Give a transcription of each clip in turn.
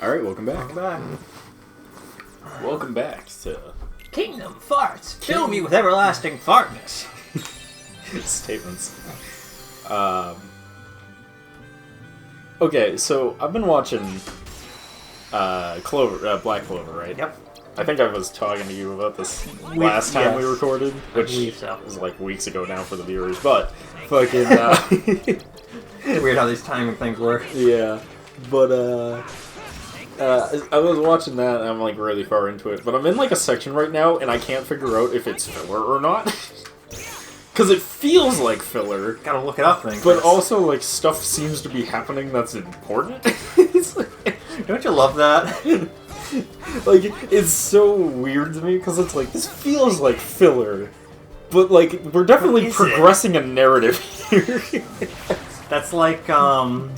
Alright, welcome back. Welcome back to... Kingdom Farts. Fill me with everlasting fartness. Statements. Okay, so I've been watching Black Clover, right? Yep. I think I was talking to you about this last time we recorded, which was like weeks ago now for the viewers, but fucking... It's weird how these timing things work. Yeah, but I was watching that and I'm like really far into it, but I'm in like a section right now and I can't figure out if it's filler or not. Because it feels like filler. Gotta look it up, thing. But also, like, stuff seems to be happening that's important. Don't you love that? Like, it's so weird to me, because it's like, this feels like filler. But, like, we're definitely progressing a narrative here. That's like, what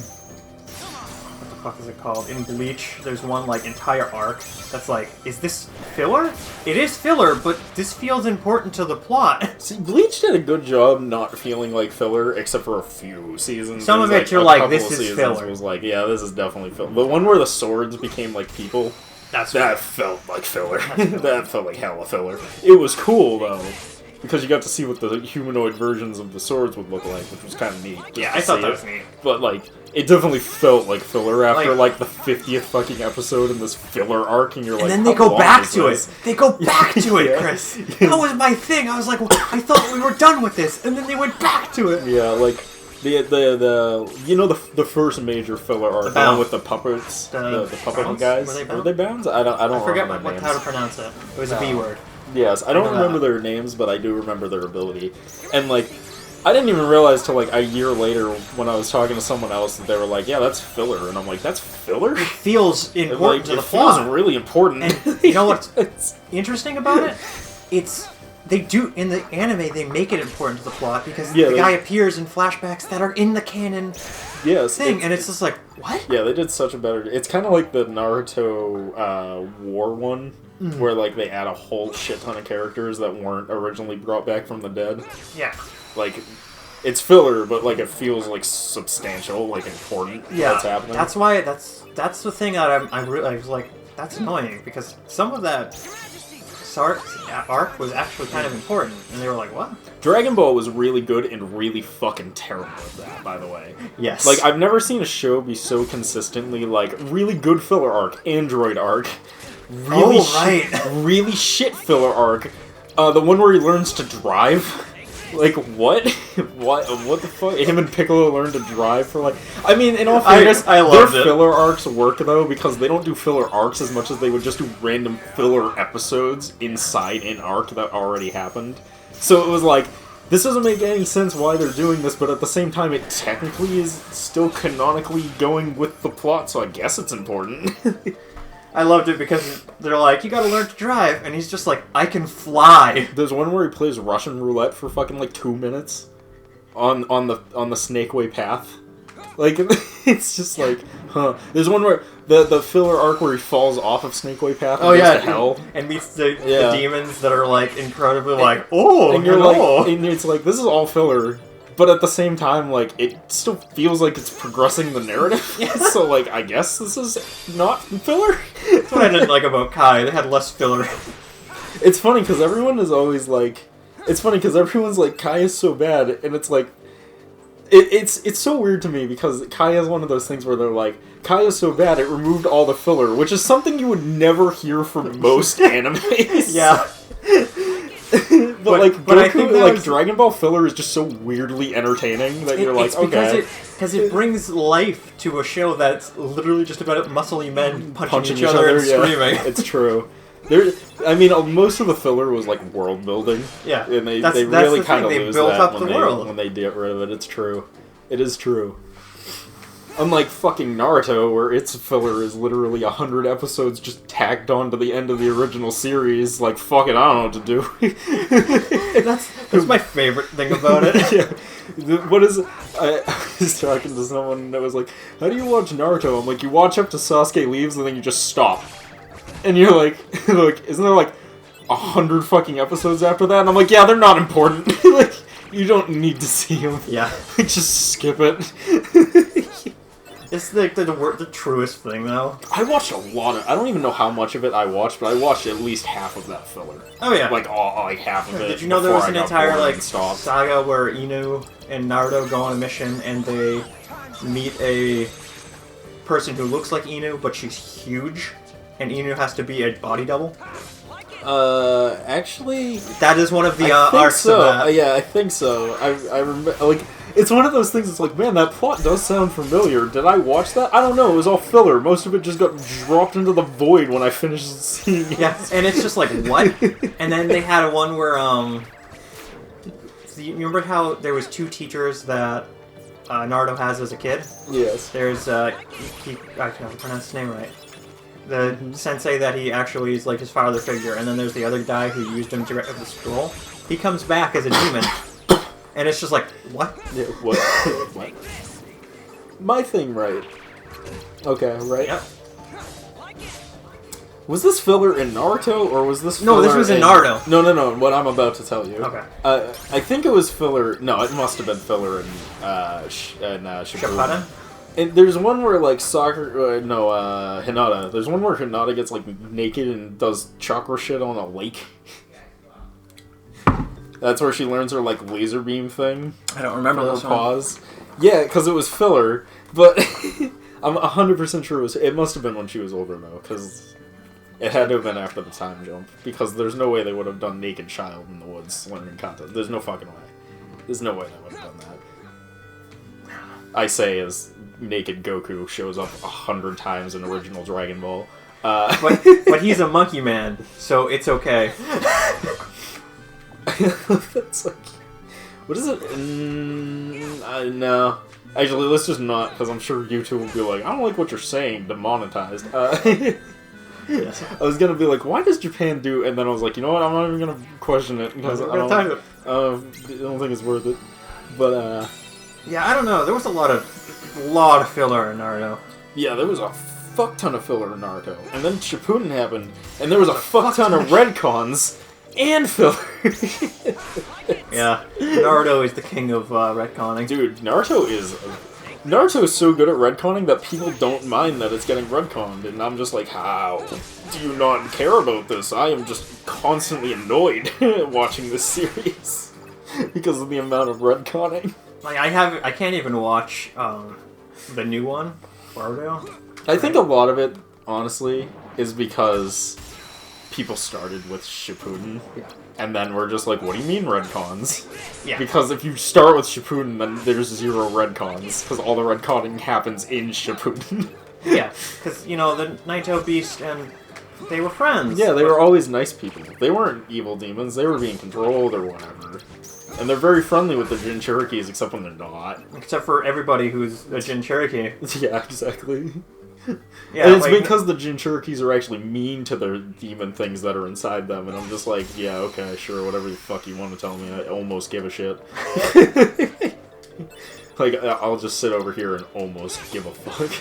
the fuck is it called? In Bleach, there's one, like, entire arc that's like, is this filler? It is filler, but this feels important to the plot. See, Bleach did a good job not feeling like filler, except for a few seasons. Some of it you're like, this is filler. Was like, yeah, this is definitely filler. The one where the swords became like people, that felt like filler. That felt like hella filler. It was cool, though. Because you got to see what the humanoid versions of the swords would look like, which was kind of neat. Yeah, I thought that was neat. But, like, it definitely felt like filler after, like the 50th fucking episode in this filler arc, and you're like, and then they go back to it. They go back to it, Chris. That was my thing. I was like, well, I thought we were done with this, and then they went back to it. Yeah, like, the first major filler arc, the one with the puppets, the puppet guys. Were they bounds? I forget how to pronounce it. It was a B word. Yes, I don't remember their names, but I do remember their ability. And, like, I didn't even realize till, like, a year later when I was talking to someone else that they were like, yeah, that's filler. And I'm like, that's filler? It feels important to the plot. It feels plot. really important. And you know what's interesting about it? They do, in the anime, they make it important to the plot because the guy appears in flashbacks that are in the canon thing, and it's just like, what? Yeah, they did such a better... It's kind of like the Naruto War one, where, like, they add a whole shit ton of characters that weren't originally brought back from the dead. Yeah. Like, it's filler, but, like, it feels, like, substantial, like, important what's happening. That's why, that's the thing that I was like, that's annoying, because some of that arc was actually kind of important, and they were like, what? Dragon Ball was really good and really fucking terrible at that, by the way. Yes. Like, I've never seen a show be so consistently, like, really good filler arc, Android arc, really shit filler arc, the one where he learns to drive. Like, what? What the fuck? Him and Piccolo learn to drive for, like... I mean, in all fairness, their filler arcs work, though, because they don't do filler arcs as much as they would just do random filler episodes inside an arc that already happened. So it was like, this doesn't make any sense why they're doing this, but at the same time, it technically is still canonically going with the plot, so I guess it's important. I loved it because they're like, you gotta learn to drive, and he's just like, I can fly. There's one where he plays Russian roulette for fucking like 2 minutes on the Snakeway path. Like, it's just like, huh. There's one where the filler arc where he falls off of Snakeway path and goes to hell and meets the demons that are like incredibly like, oh, and you're like, and it's like, this is all filler. But at the same time, like, it still feels like it's progressing the narrative. Yeah. So, like, I guess this is not filler. That's what I didn't like about Kai. They had less filler. It's funny, because everyone is always like... It's funny, because everyone's like, Kai is so bad, and it's like... It's so weird to me, because Kai is one of those things where they're like, Kai is so bad, it removed all the filler, which is something you would never hear from most animes. Yeah. but Goku, I think like Dragon Ball filler is just so weirdly entertaining that you're like, okay. Because it brings life to a show that's literally just about muscly men punching each other and screaming. It's true. Most of the filler was like world building. Yeah, and they really kind of lose that when they get rid of it. It's true. It is true. Unlike fucking Naruto, where its filler is literally 100 episodes just tagged on to the end of the original series, like, fuck it, I don't know what to do. That's my favorite thing about it. Yeah. What is... I was talking to someone that was like, how do you watch Naruto? I'm like, you watch up to Sasuke leaves and then you just stop. And you're like, look, isn't there like 100 fucking episodes after that? And I'm like, yeah, they're not important. Like, you don't need to see them. Yeah. Just skip it. It's the truest thing, though. I watched a lot of... I don't even know how much of it I watched, but I watched at least half of that filler. Oh, yeah. Like, half of it. Did you know there was an entire, like, saga where Inu and Naruto go on a mission and they meet a person who looks like Inu, but she's huge, and Inu has to be a body double? Actually... That is one of the arcs of that. Yeah, I think so. I remember, like... It's one of those things that's like, man, that plot does sound familiar. Did I watch that? I don't know. It was all filler. Most of it just got dropped into the void when I finished seeing it. Yeah, and it's just like, what? And then they had one where, you remember how there was 2 teachers that Naruto has as a kid? Yes. There's, I can never pronounce his name right. The sensei that he actually is like his father figure, and then there's the other guy who used him to get the scroll. He comes back as a demon. And it's just like, what? Yeah, what? What? My thing, right? Okay, right? Yep. Was this filler in Naruto, or was this filler No, this was in Naruto. No, what I'm about to tell you. Okay. I think it was filler... No, it must have been filler in Shippuden. And there's one where, like, Hinata. There's one where Hinata gets, like, naked and does chakra shit on a lake. That's where she learns her, like, laser beam thing. I don't remember her this pause. Yeah, because it was filler, but I'm 100% sure it must have been when she was older, though, because it had to have been after the time jump, because there's no way they would have done Naked Child in the woods learning kata. There's no fucking way. There's no way they would have done that. I say as Naked Goku shows up 100 times in original Dragon Ball. But he's a monkey man, so it's okay. That's like... What is it? No. Actually, let's just not, because I'm sure YouTube will be like, I don't like what you're saying, demonetized. Yes. I was going to be like, why does Japan do... And then I was like, you know what, I'm not even going to question it, because I don't think it's worth it. But, yeah, I don't know. There was a lot of filler in Naruto. Yeah, there was a fuck ton of filler in Naruto. And then Shippuden happened, and there was a fuck ton of retcons and filler. Yeah, Naruto is the king of retconning. Dude, Naruto is so good at retconning that people don't mind that it's getting retconned, and I'm just like, how do you not care about this? I am just constantly annoyed watching this series because of the amount of retconning. Like, I can't even watch the new one, Naruto. I think a lot of it, honestly, is because people started with Shippuden, and then we're just like, what do you mean retcons? Yeah. Because if you start with Shippuden, then there's 0 retcons, because all the retconning happens in Shippuden. Yeah, because, you know, the Naito Beast and they were friends. Yeah, they were always nice people. They weren't evil demons, they were being controlled or whatever. And they're very friendly with the Jin Cherokees, except when they're not. Except for everybody who's a Jin Cherokee. Yeah, exactly. Yeah, and it's like, because the Jin Cherokees are actually mean to their demon things that are inside them, and I'm just like, yeah, okay, sure, whatever the fuck you want to tell me, I almost give a shit. Like, I'll just sit over here and almost give a fuck.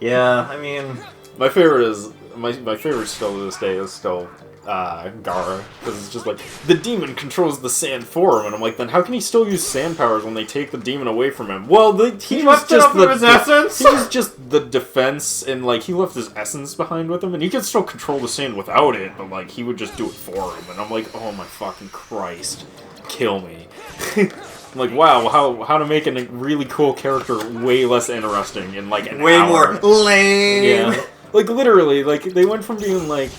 Yeah, I mean... My favorite still to this day is still Gaara, because it's just like, the demon controls the sand for him, and I'm like, then how can he still use sand powers when they take the demon away from him? Well, he was just his essence. He was just the defense, and like, he left his essence behind with him, and he could still control the sand without it, but like, he would just do it for him, and I'm like, oh my fucking Christ, kill me. I'm like, wow, how to make a really cool character way less interesting in like an way hour. More lame. Yeah, like literally, like they went from being like,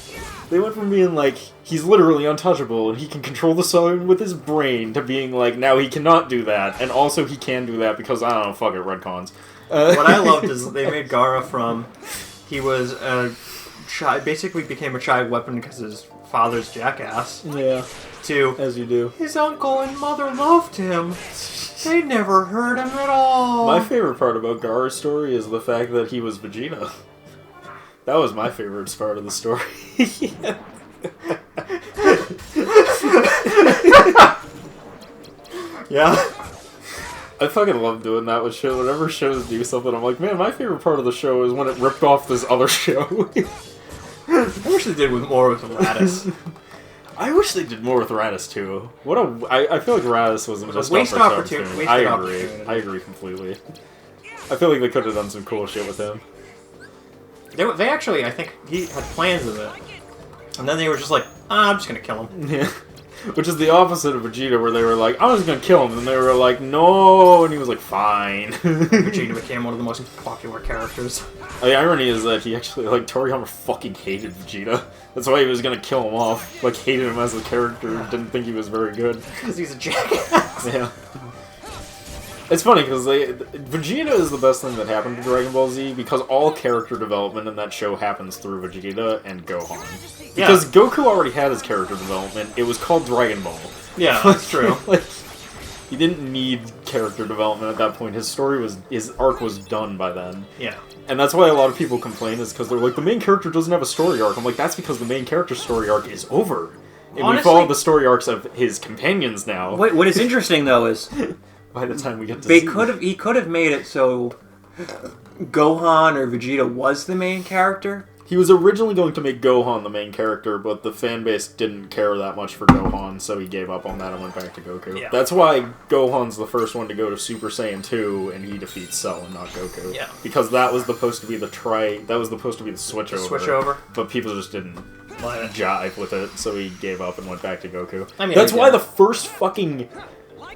he's literally untouchable and he can control the sun with his brain, to being like, now he cannot do that, and also he can do that because, I don't know, fuck it, retcons. What I loved is they made Gaara from, he was a child, basically became a child weapon because his father's jackass. Yeah. To, as you do. His uncle and mother loved him. They never hurt him at all. My favorite part about Gaara's story is the fact that he was Vegeta. That was my favorite part of the story. Yeah. I fucking love doing that with shows. Whenever shows do something, I'm like, man, my favorite part of the show is when it ripped off this other show. I wish they did more with Lattice. I wish they did more with Raditz too. I feel like Raditz was just a waste opportunity. I agree. Opportunity. I agree completely. I feel like they could have done some cool shit with him. They actually, I think, he had plans of it, and then they were just like, I'm just gonna kill him. Yeah. Which is the opposite of Vegeta, where they were like, I was gonna kill him, and they were like, no, and he was like, fine. Vegeta became one of the most popular characters. The irony is that he actually, like, Toriyama fucking hated Vegeta. That's why he was gonna kill him off. Like, hated him as a character, and didn't think he was very good. Because he's a jackass. Yeah. It's funny, because Vegeta is the best thing that happened to Dragon Ball Z, because all character development in that show happens through Vegeta and Gohan. Because Goku already had his character development, it was called Dragon Ball. Yeah, that's true. Like, he didn't need character development at that point. His arc was done by then. Yeah. And that's why a lot of people complain, is because they're like, the main character doesn't have a story arc. I'm like, that's because the main character's story arc is over. And honestly, we follow the story arcs of his companions now. What is interesting, though, is... by the time we get to he could have made it so Gohan or Vegeta was the main character. He was originally going to make Gohan the main character, but the fan base didn't care that much for Gohan, so he gave up on that and went back to Goku. Yeah. That's why Gohan's the first one to go to Super Saiyan 2, and he defeats Cell and not Goku. Yeah. Because that was supposed to be the switchover. But people just didn't jive with it, so he gave up and went back to Goku. I mean, that's why the first fucking,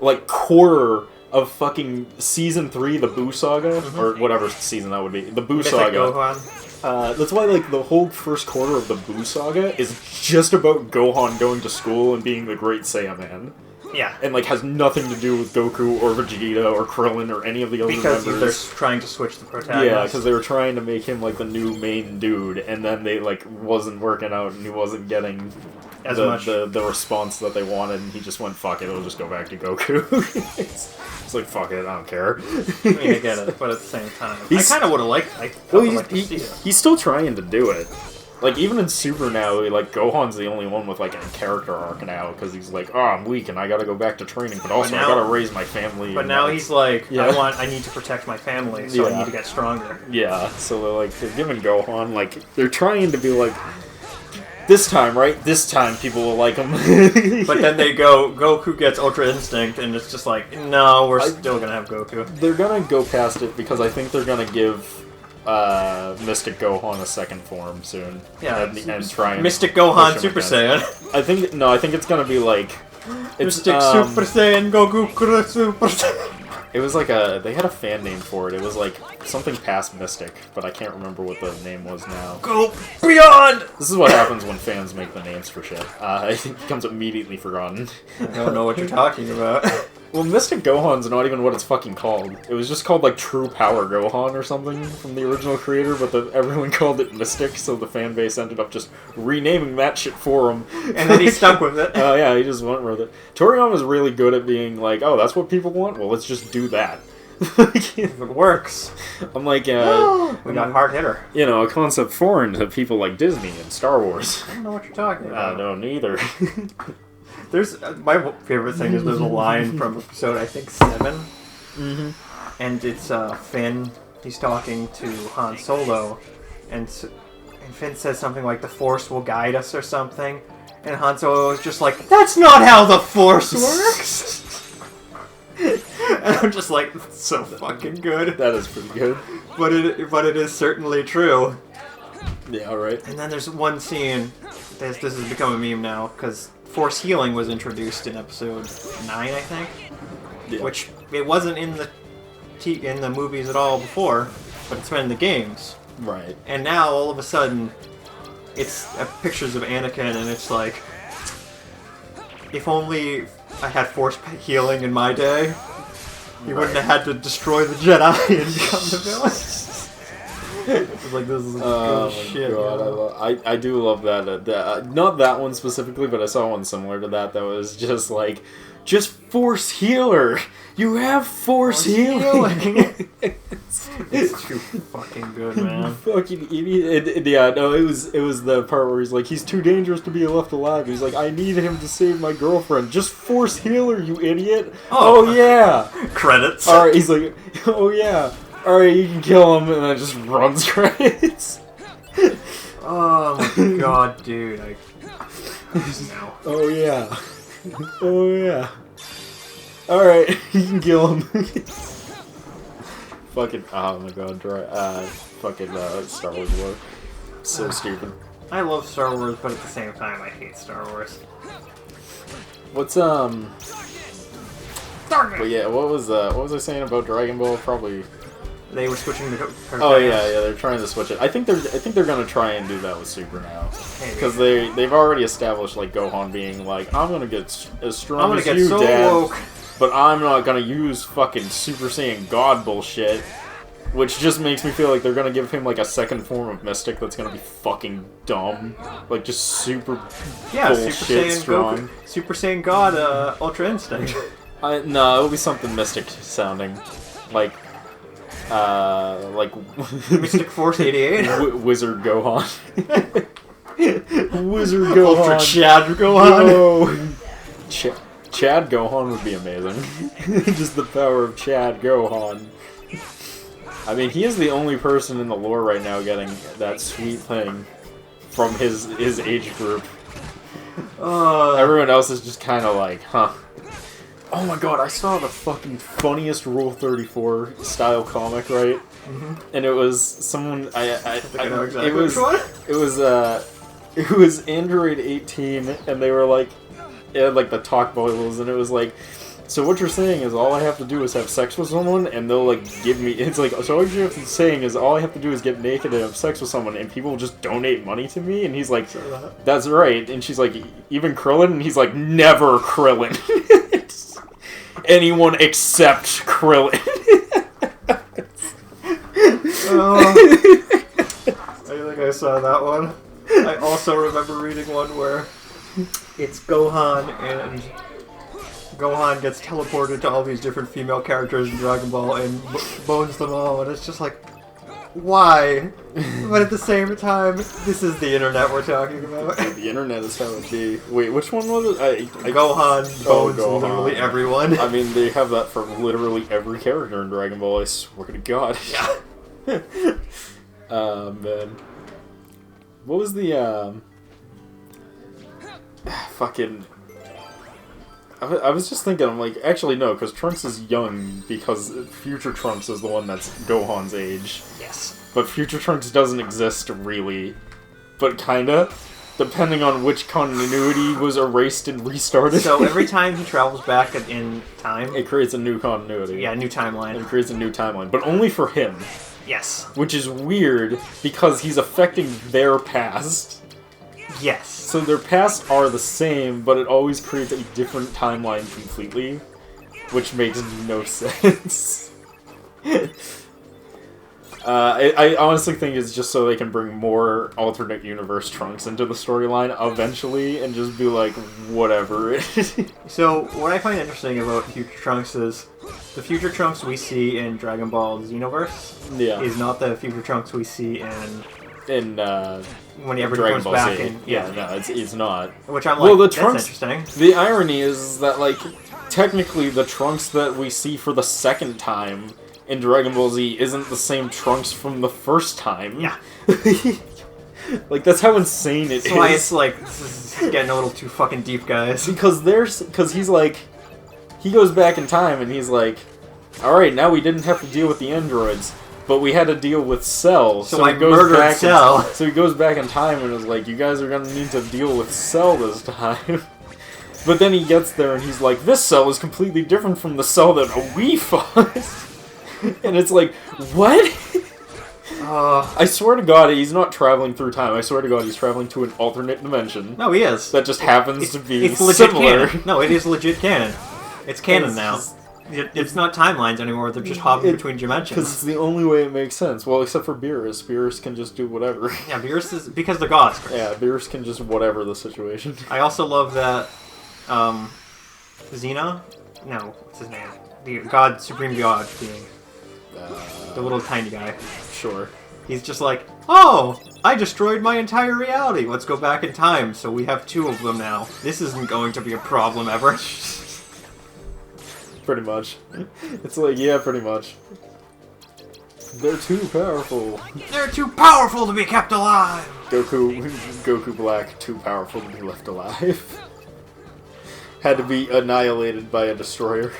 like, quarter of fucking Season 3, the Buu Saga, or whatever season that would be, the Buu Saga. Gohan. That's why, like, the whole first quarter of the Buu Saga is just about Gohan going to school and being the Great Saiyaman. Yeah. And, like, has nothing to do with Goku or Vegeta or Krillin or any of the other members. Because they're trying to switch the protagonist. Yeah, because they were trying to make him, like, the new main dude, and then they, like, wasn't working out and he wasn't getting the response that they wanted, and he just went, fuck it, it'll just go back to Goku. It's like, fuck it, I don't care. I mean, I get it, but at the same time, I kind of would have liked to see it. He's still trying to do it. Like, even in Super now, like, Gohan's the only one with, like, a character arc now, because he's like, oh, I'm weak and I gotta go back to training, but also I gotta raise my family. But now he's like, I need to protect my family, so I need to get stronger. Yeah, so they're giving Gohan, like, they're trying to be like, this time, right? This time people will like him. But then they Goku gets Ultra Instinct, and it's just like, no, we're still gonna have Goku. They're gonna go past it, because I think they're gonna give Mystic Gohan a second form soon. Yeah, and try and Mystic Gohan Super Saiyan. I think it's gonna be like Mystic Super Saiyan Goku Super Saiyan. It was like they had a fan name for it. It was like something past Mystic, but I can't remember what the name was now. Go beyond! This is what happens when fans make the names for shit. It becomes immediately forgotten. I don't know what you're talking about. Well, Mystic Gohan's not even what it's fucking called. It was just called, like, True Power Gohan or something from the original creator, but everyone called it Mystic, so the fan base ended up just renaming that shit for him. And then he stuck with it. Oh, yeah, he just went with it. Toriyama's really good at being like, oh, that's what people want? Well, let's just do that. If it works. I'm like, we got hard hitter. You know, a concept foreign to people like Disney and Star Wars. I don't know what you're talking about. No, neither. There's my favorite thing is there's a line from episode I think 7, and it's Finn. He's talking to Han Solo, and Finn says something like the Force will guide us or something, and Han Solo is just like, that's not how the Force works. And I'm just like, that's so fucking good. That is pretty good. But it is certainly true. Yeah, right. And then there's one scene. This has become a meme now because Force healing was introduced in episode 9, I think, which it wasn't in the movies at all before, but it's been in the games. Right. And now all of a sudden, it's pictures of Anakin, and it's like, if only I had Force healing in my day, he wouldn't have had to destroy the Jedi and become the villain. It's like, this is good shit. God, I do love that. Not that one specifically, but I saw one similar to that was just like, just Force Healer! You have Force Healing! It's too fucking good, man. Fucking idiot. It was the part where he's like, he's too dangerous to be left alive. He's like, I need him to save my girlfriend. Just Force Healer, you idiot! Oh yeah! Credits. Alright, he's like, oh yeah. Alright, you can kill him, and then just runs credits. Oh my god, dude. No. Oh yeah. Oh yeah. Alright, you can kill him. Fucking, oh my god, Star Wars war. So stupid. I love Star Wars, but at the same time, I hate Star Wars. What's, But yeah, what was I saying about Dragon Ball? Probably... They were switching the... Oh yeah, they're trying to switch it. I think they're gonna try and do that with Super now. Because they've already established, like, Gohan being like, I'm gonna get as strong as you, so Dad. woke. But I'm not gonna use fucking Super Saiyan God bullshit. Which just makes me feel like they're gonna give him like a second form of Mystic that's gonna be fucking dumb. Like just super bullshit Super Saiyan strong. Goku, Super Saiyan God, Ultra Instinct. No, it'll be something Mystic sounding. Like Mystic Force 88? Wizard Gohan. Wizard Gohan. Ultra Chad Gohan. Yo. Chad Gohan would be amazing. Just the power of Chad Gohan. I mean, he is the only person in the lore right now getting that sweet thing from his age group. Everyone else is just kind of like, huh. Oh my god, I saw the fucking funniest Rule 34 style comic, right? Mm-hmm. And it was someone, I know exactly it was, which one. It was Android 18, and they were like, it had like the talk bubbles, and it was like, so what you're saying is all I have to do is have sex with someone, and they'll like give me, it's like, so what you're saying is all I have to do is get naked and have sex with someone, and people will just donate money to me? And he's like, that's right. And she's like, even Krillin? And he's like, never Krillin. Anyone except Krillin. I think I saw that one. I also remember reading one where it's Gohan and Gohan gets teleported to all these different female characters in Dragon Ball and bones them all, and it's just like, why? But at the same time, this is the internet we're talking about. The internet is how it be. Wait, which one was it? Gohan bones Gohan. literally everyone. I mean, they have that for literally every character in Dragon Ball, I swear to God. Yeah. Man. What was the, fucking... I was just thinking, I'm like, actually no, because Trunks is young, because Future Trunks is the one that's Gohan's age. Yes. But Future Trunks doesn't exist, really. But kinda. Depending on which continuity was erased and restarted. So every time he travels back in time... It creates a new continuity. Yeah, new timeline. It creates a new timeline, but only for him. Yes. Which is weird, because he's affecting their past. Yes. So their pasts are the same, but it always creates a different timeline completely, which makes no sense. I honestly think it's just so they can bring more alternate universe Trunks into the storyline eventually, and just be like, whatever. So, what I find interesting about Future Trunks is the Future Trunks we see in Dragon Ball Xenoverse is not the Future Trunks we see whenever he Dragon comes Ball back Z. in... Yeah, no, it's not. Which I'm like, well, the that's Trunks, interesting. The irony is that, like, technically the Trunks that we see for the second time in Dragon Ball Z isn't the same Trunks from the first time. Yeah. Like, that's how insane it is. That's why it's like, this is getting a little too fucking deep, guys. Because he's like, he goes back in time and he's like, alright, now we didn't have to deal with the androids, but we had to deal with Cell. So I murdered Cell. So he goes back in time and is like, you guys are gonna need to deal with Cell this time. But then he gets there and he's like, this Cell is completely different from the Cell that we fought. And it's like, what? I swear to God, he's not traveling through time. I swear to God, he's traveling to an alternate dimension. No, he is. That just happens to be it's legit similar. Canon. No, it is legit canon. It's canon now. It's not timelines anymore. They're just hopping between dimensions. Because it's the only way it makes sense. Well, except for Beerus. Beerus can just do whatever. Yeah, Beerus is... Because they're gods. Yeah, Beerus can just whatever the situation. I also love that... Xena? No, what's his name? The god, Supreme God being... the little tiny guy. Sure. He's just like, oh, I destroyed my entire reality. Let's go back in time, so we have two of them now. This isn't going to be a problem ever. Pretty much. It's like, yeah, pretty much. They're too powerful. They're too powerful to be kept alive! Goku Black, too powerful to be left alive. Had to be annihilated by a destroyer.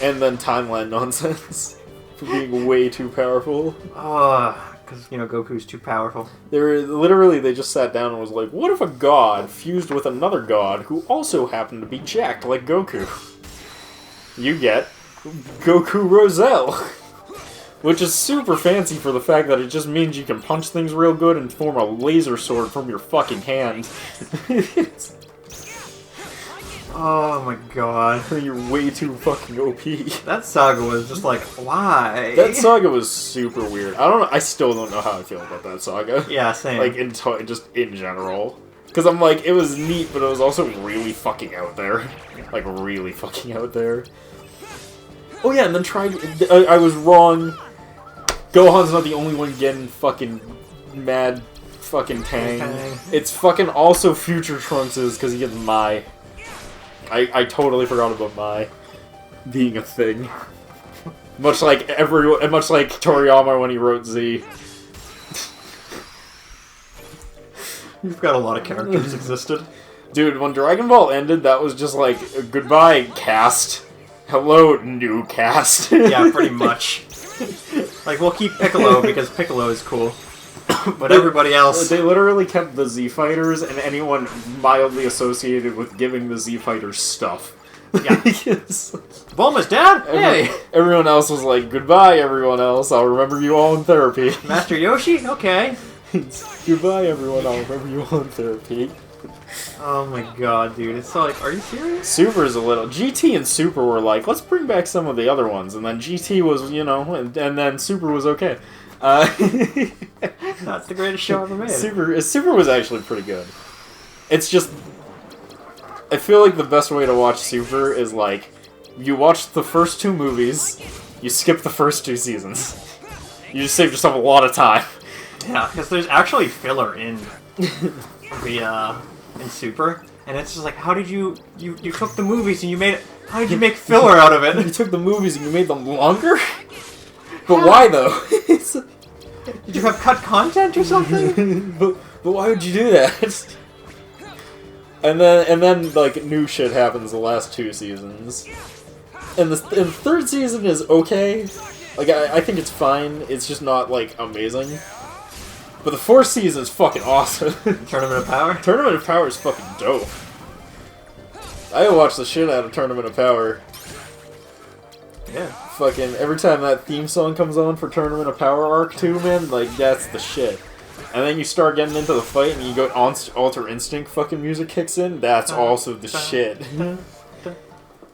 And then timeline nonsense. For being way too powerful. Because, you know, Goku's too powerful. They just sat down and was like, what if a god fused with another god who also happened to be jacked like Goku? You get Goku Roselle. Which is super fancy for the fact that it just means you can punch things real good and form a laser sword from your fucking hand. Oh my god. You're way too fucking OP. That saga was just like, why? That saga was super weird. I still don't know how I feel about that saga. Yeah, same. Like, just in general. Because I'm like, it was neat, but it was also really fucking out there. Like, really fucking out there. Oh yeah, and then I was wrong. Gohan's not the only one getting fucking mad fucking Tang. It's fucking also Future Trunks because he gets Mai. I totally forgot about Mai being a thing. Much like Toriyama when he wrote Z. You've got a lot of characters existed. Dude, when Dragon Ball ended, that was just like, goodbye, cast. Hello, new cast. Yeah, pretty much. Like, we'll keep Piccolo because Piccolo is cool. But everybody else... They literally kept the Z-Fighters and anyone mildly associated with giving the Z-Fighters stuff. Yeah. Bulma's dad? Hey! Everyone else was like, goodbye, everyone else. I'll remember you all in therapy. Master Yoshi? Okay. Goodbye, everyone. I'll remember you all in therapy. Oh my god, dude. It's so like, are you serious? Super's a little... GT and Super were like, let's bring back some of the other ones. And then GT was, you know, and then Super was okay. That's the greatest show ever made. Super was actually pretty good. It's just... I feel like the best way to watch Super is like, you watch the first 2 movies, you skip the first 2 seasons. You just saved yourself a lot of time. Yeah, because there's actually filler in in Super, and it's just like, how did you took the movies and you made it, how did you make filler out of it? You took the movies and you made them longer? But why though? Did you have cut content or something? but why would you do that? And then like new shit happens the last 2 seasons. And the 3rd season is okay. Like I think it's fine. It's just not like amazing. But the 4th season is fucking awesome. Tournament of Power? Tournament of Power is fucking dope. I watch the shit out of Tournament of Power. Yeah. Fucking every time that theme song comes on for Tournament of Power Arc 2, man, like that's the shit. And then you start getting into the fight and you go Alter Instinct fucking music kicks in, that's also the shit.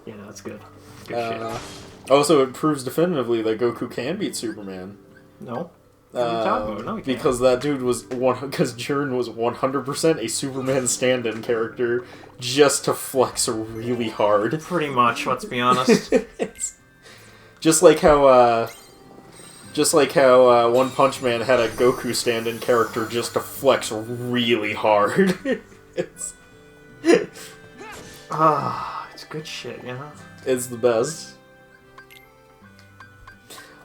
Yeah, that's good. Good shit. Also, it proves definitively that Goku can beat Superman. No. What are you talking about? No, he can't. Because that dude was because Jiren was 100% a Superman stand-in character just to flex really hard. Pretty much, let's be honest. Just like how One Punch Man had a Goku stand-in character just to flex really hard. It's good shit, you know? It's the best.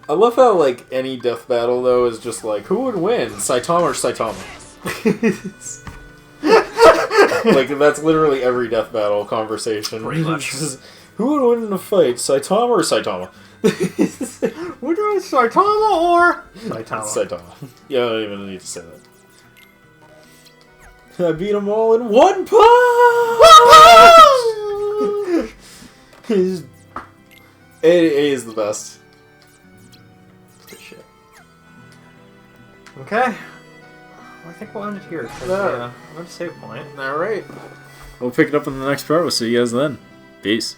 I love how, like, any death battle, though, is just like, who would win? Saitama or Saitama? Like, that's literally every death battle conversation. Pretty much. Who would win in a fight? Saitama or Saitama? We're doing Saitama or... Saitama. Yeah, I don't even need to say that. I beat them all in one punch! A is the best. Good shit. Okay. Well, I think we'll end it here. I'm going to save a point. Alright. We'll pick it up in the next part. We'll see you guys then. Peace.